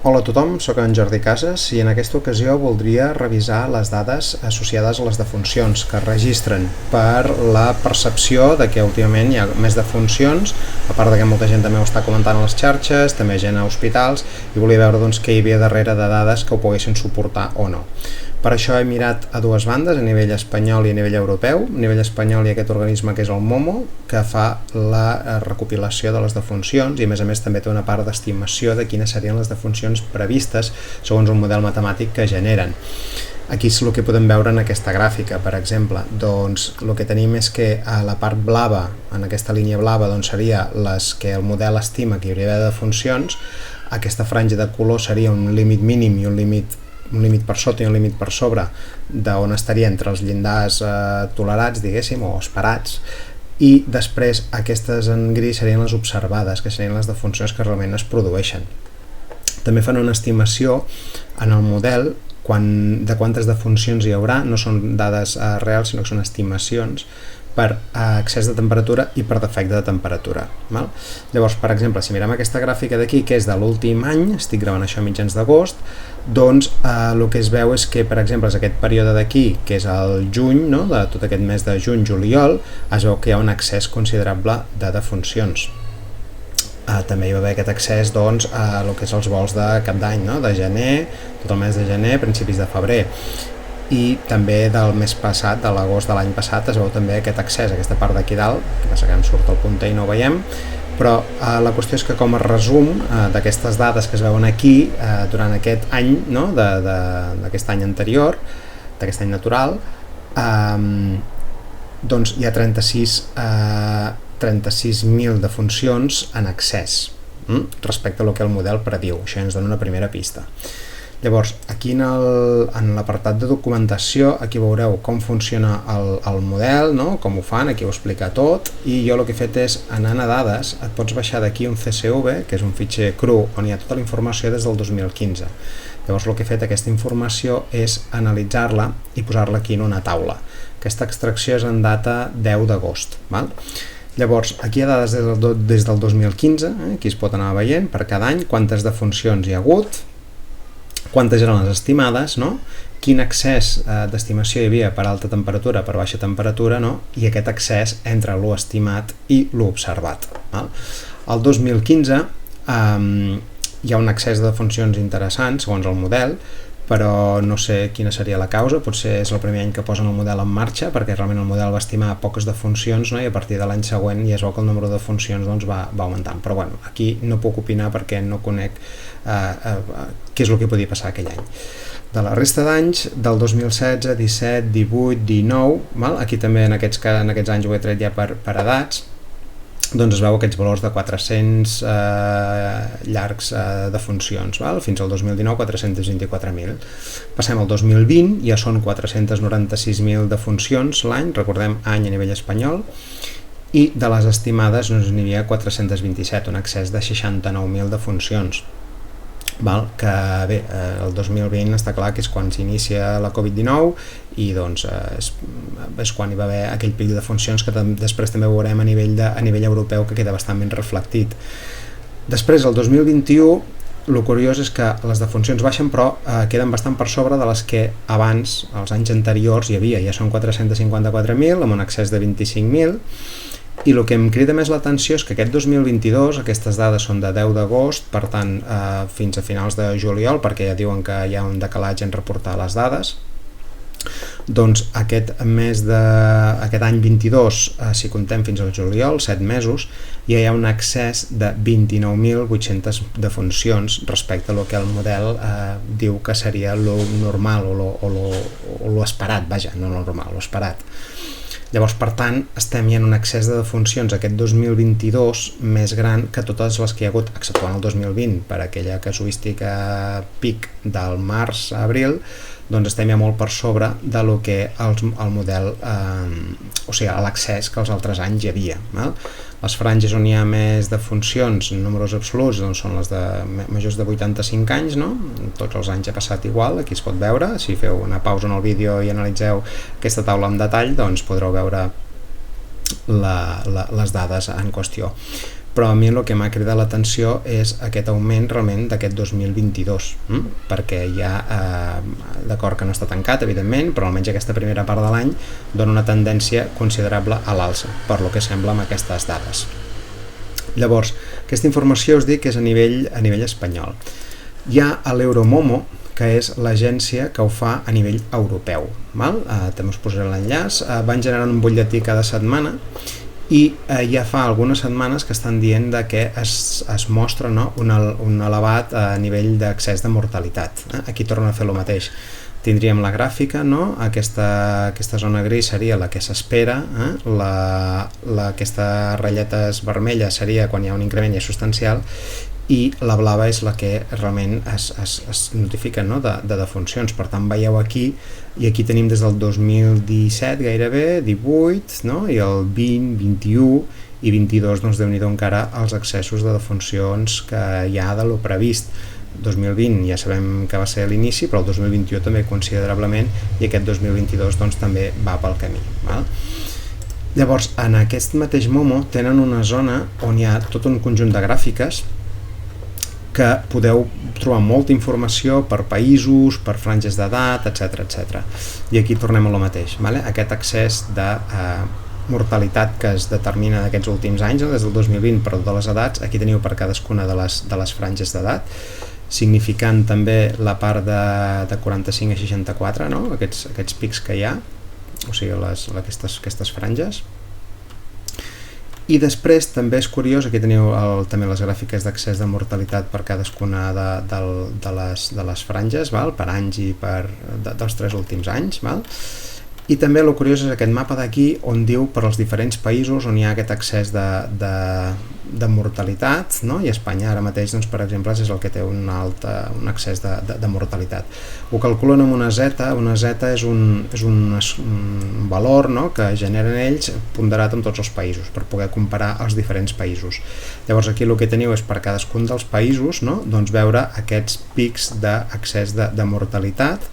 Hola a tothom, sóc en Jordi Casas i en aquesta ocasió voldria revisar les dades associades a les defuncions que es registren per la percepció de que últimament hi ha més defuncions, a part de que molta gent també ho està comentant a les xarxes, també gent a hospitals, i volia veure què hi havia darrere de dades que ho poguessin suportar o no. Per això he mirat a dues bandes, a nivell espanyol i a nivell europeu. A nivell espanyol hi ha aquest organisme que és el MOMO, que fa la recopilació de les defuncions i a més també té una part d'estimació de quines serien les defuncions previstes segons un model matemàtic que generen. Aquí és el que podem veure en aquesta gràfica, per exemple. Doncs el que tenim és que a la part blava, en aquesta línia blava, seria les que el model estima que hi hauria de defuncions. Aquesta franja de color seria un límit mínim i un límit per sota i un límit per sobre d'on estaria entre els llindars tolerats, diguéssim, o esperats, i després aquestes en gris serien les observades, que serien les defuncions que realment es produeixen. També fan una estimació en el model de quantes defuncions hi haurà, no són dades reals, sinó que són estimacions per excés de temperatura i per defecte de temperatura. Llavors, per exemple, si mirem aquesta gràfica d'aquí, que és de l'últim any, estic gravant això a mitjans d'agost, doncs el que es veu és que, per exemple, és aquest període d'aquí, que és el juny, de tot aquest mes de juny-juliol, es veu que hi ha un excés considerable de defuncions. També hi va haver aquest excés a el que és els vols de cap d'any, de gener, tot el mes de gener, principis de febrer. I també del mes passat, de l'agost de l'any passat, es veu també aquest excés, aquesta part d'aquí dalt, que passa que em surt el punter i no ho veiem, però la qüestió és que com a resum d'aquestes dades que es veuen aquí durant aquest any, d'aquest any anterior, d'aquest any natural, doncs hi ha 36.000 defuncions en excés respecte al que el model prediu. Això ens dona una primera pista. Llavors, aquí en l'apartat de documentació, aquí veureu com funciona el model, com ho fan, aquí ho explica tot, i jo el que he fet és, anant a dades, et pots baixar d'aquí un CSV, que és un fitxer cru, on hi ha tota la informació des del 2015. Llavors, el que he fet aquesta informació és analitzar-la i posar-la aquí en una taula. Aquesta extracció és en data 10 d'agost. Llavors, aquí hi ha dades des del 2015, aquí es pot anar veient per cada any, quantes defuncions hi ha hagut, quantes eren les estimades, quin excés d'estimació hi havia per alta temperatura, per baixa temperatura, i aquest excés entre lo estimat i lo observat. El 2015 hi ha un excés de defuncions interessant, segons el model, però no sé quina seria la causa, potser és el primer any que posen el model en marxa, perquè realment el model va estimar poques defuncions, i a partir de l'any següent ja es veu que el nombre de defuncions va augmentant. Però bueno, aquí no puc opinar perquè no conec què és el que podia passar aquell any. De la resta d'anys, del 2016, 17, 18, 19, aquí també en aquests anys ho he tret ja per edats, doncs es veu aquests valors de 400 llargs de funcions, fins al 2019 424.000. Passem al 2020, ja són 496.000 de funcions l'any, recordem any a nivell espanyol, i de les estimades n'hi havia 427, un excés de 69.000 de funcions. Que bé, el 2020 està clar que és quan s'inicia la Covid-19 i doncs és quan hi va haver aquell pic de funcions que després també veurem a nivell europeu que queda bastant ben reflectit. Després, el 2021, el curiós és que les defuncions baixen però queden bastant per sobre de les que abans, els anys anteriors, hi havia. Ja són 454.000 amb un excés de 25.000. I el que em crida més l'atenció és que aquest 2022, aquestes dades són de 10 d'agost, per tant fins a finals de juliol, perquè ja diuen que hi ha un decalatge en reportar les dades, doncs aquest any 22, si comptem fins al juliol, 7 mesos, ja hi ha un excés de 29.800 defuncions respecte a el que el model diu que seria lo normal o lo esperat, vaja, no normal, lo esperat. Llavors, per tant, estem ja en un excés de defuncions aquest 2022 més gran que totes les que hi ha hagut, exceptuant el 2020, per aquella casuística pic del març a abril, doncs estem ja molt per sobre de lo que el model, o sigui, l'accés que els altres anys hi havia. Les franges on hi ha més defuncions en números absoluts doncs són les de majors de 85 anys, tots els anys ha passat igual, aquí es pot veure, si feu una pausa en el vídeo i analitzeu aquesta taula en detall, doncs podreu veure les dades en qüestió. però a mi el que m'ha cridat l'atenció és aquest augment realment d'aquest 2022, perquè ja, d'acord que no està tancat, evidentment, però almenys aquesta primera part de l'any dona una tendència considerable a l'alça, per lo que sembla amb aquestes dades. Llavors, aquesta informació us dic que és a nivell espanyol. Hi ha l'Euromomo, que és l'agència que ho fa a nivell europeu. També us posaré l'enllaç. Van generant un butlletí cada setmana i ja fa algunes setmanes que estan dient que es mostra un elevat nivell d'accés de mortalitat. Aquí tornen a fer el mateix. Tindríem la gràfica, aquesta zona gris seria la que s'espera, aquesta ratlletes vermella seria quan hi ha un increment substancial, i la blava és la que realment es notifica de defuncions. Per tant, veieu aquí, i aquí tenim des del 2017 gairebé, 18, i el 20, 21 i 22, doncs Déu-n'hi-do encara els excessos de defuncions que hi ha de lo previst. 2020 ja sabem que va ser l'inici, però el 2021 també considerablement, i aquest 2022 doncs també va pel camí. Llavors, en aquest mateix Momo tenen una zona on hi ha tot un conjunt de gràfiques que podeu trobar molta informació per països, per franges d'edat, etc. I aquí tornem a lo mateix. Aquest accés de mortalitat que es determina d'aquests últims anys, des del 2020 per totes les edats, aquí teniu per cadascuna de les franges d'edat, significant també la part de 45 a 64, aquests pics que hi ha, o sigui, aquestes franges. I després també és curiós, aquí teniu també les gràfiques d'accés de mortalitat per cadascuna de les franges, per anys i dels 3 últims anys. I també el curiós és aquest mapa d'aquí on diu per als diferents països on hi ha aquest accés de mortalitat, i Espanya ara mateix, per exemple, és el que té un accés de mortalitat. Ho calculen amb una Z és un valor que generen ells ponderat amb tots els països per poder comparar els diferents països. Llavors aquí el que teniu és per cadascun dels països veure aquests pics d'accés de mortalitat.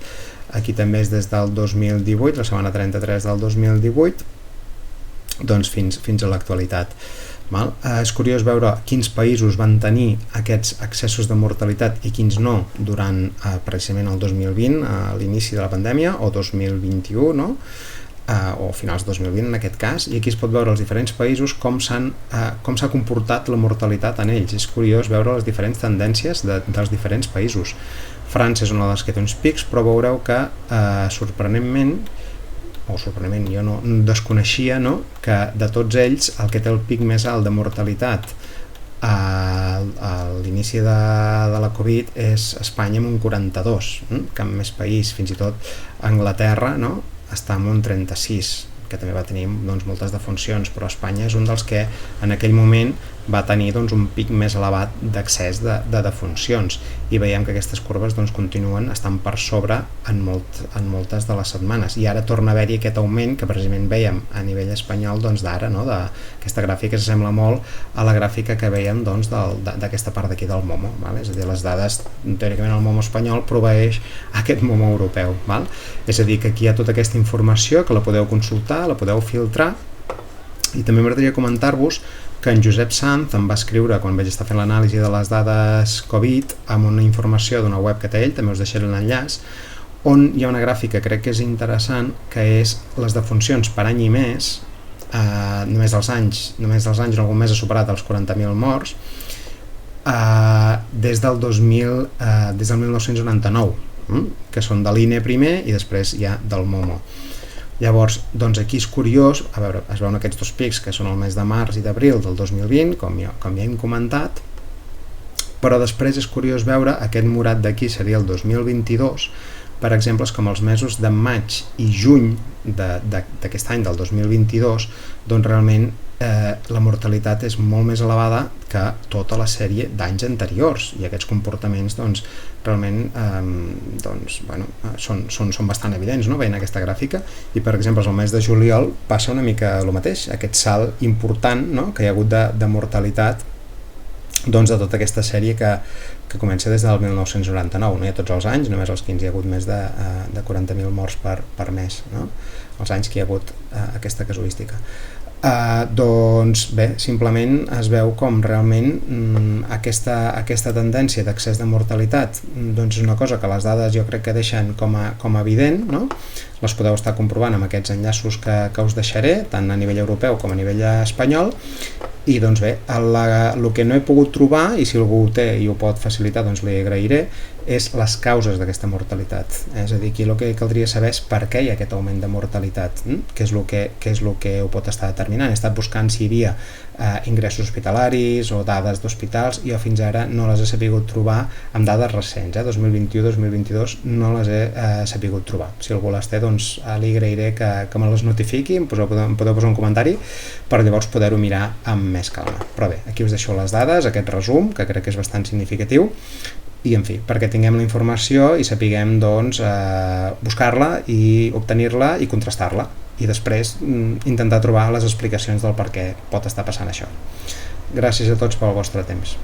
Aquí també és des del 2018, la setmana 33 del 2018, doncs fins a l'actualitat. És curiós veure quins països van tenir aquests accessos de mortalitat i quins no durant precisament el 2020, a l'inici de la pandèmia, o 2021, o finals de 2020 en aquest cas, i aquí es pot veure els diferents països com s'ha comportat la mortalitat en ells. És curiós veure les diferents tendències dels diferents països. França és una de les que té uns pics, però veureu que sorprenentment, jo no desconeixia que de tots ells el que té el pic més alt de mortalitat a l'inici de la Covid és Espanya amb un 42, cap més país, fins i tot Anglaterra està amb un 36, que també va tenir moltes defuncions, però Espanya és un dels que en aquell moment va tenir un pic més elevat d'accés de defuncions, i veiem que aquestes curves continuen estant per sobre en moltes de les setmanes, i ara torna a haver-hi aquest augment que precisament veiem a nivell espanyol d'ara, aquesta gràfica s'assembla molt a la gràfica que veiem d'aquesta part d'aquí del Momo, és a dir, les dades, teòricament el Momo espanyol proveeix aquest Momo europeu, és a dir, que aquí hi ha tota aquesta informació que la podeu consultar, la podeu filtrar. I també m'agradaria comentar-vos que en Josep Sanz em va escriure quan vaig estar fent l'anàlisi de les dades Covid amb una informació d'una web que té ell, també us deixaré l'enllaç, on hi ha una gràfica, crec que és interessant, que és les defuncions per any i mes, només dels anys en algun mes ha superat els 40.000 morts, des del 1999, que són de l'INE primer i després ja del Momo. Llavors, aquí és curiós, a veure, es veuen aquests dos pics que són el mes de març i d'abril del 2020, com ja hem comentat, però després és curiós veure aquest morat d'aquí seria el 2022, per exemple, com els mesos de maig i juny d'aquest any del 2022, doncs realment la mortalitat és molt més elevada que tota la sèrie d'anys anteriors, i aquests comportaments realment són bastant evidents, veient aquesta gràfica. I per exemple, el mes de juliol passa una mica el mateix, aquest salt important que hi ha hagut de mortalitat de tota aquesta sèrie que comença des del 1999, no hi ha tots els anys, només els 15 hi ha hagut més de 40.000 morts per mes, els anys que hi ha hagut aquesta casuística. Doncs bé, simplement es veu com realment aquesta tendència d'accés de mortalitat doncs és una cosa que les dades jo crec que deixen com a evident, no? Les podeu estar comprovant amb aquests enllaços que us deixaré, tant a nivell europeu com a nivell espanyol, i doncs bé, el que no he pogut trobar, i si algú ho té i ho pot facilitar doncs li agrairé, és les causes d'aquesta mortalitat. És a dir, aquí el que caldria saber és per què hi ha aquest augment de mortalitat, què és el que ho pot estar determinant. He estat buscant si hi havia ingressos hospitalaris o dades d'hospitals, i jo fins ara no les he sapigut trobar amb dades recents, 2021-2022 no les he sapigut trobar. Si algú les té, doncs li agrairé que me les notifiqui, em podeu posar un comentari per llavors poder-ho mirar amb més calma. Però bé, aquí us deixo les dades, aquest resum, que crec que és bastant significatiu, i en fi, perquè tinguem la informació i sapiguem doncs buscar-la i obtenir-la i contrastar-la, i després intentar trobar les explicacions del per què pot estar passant això. Gràcies a tots pel vostre temps.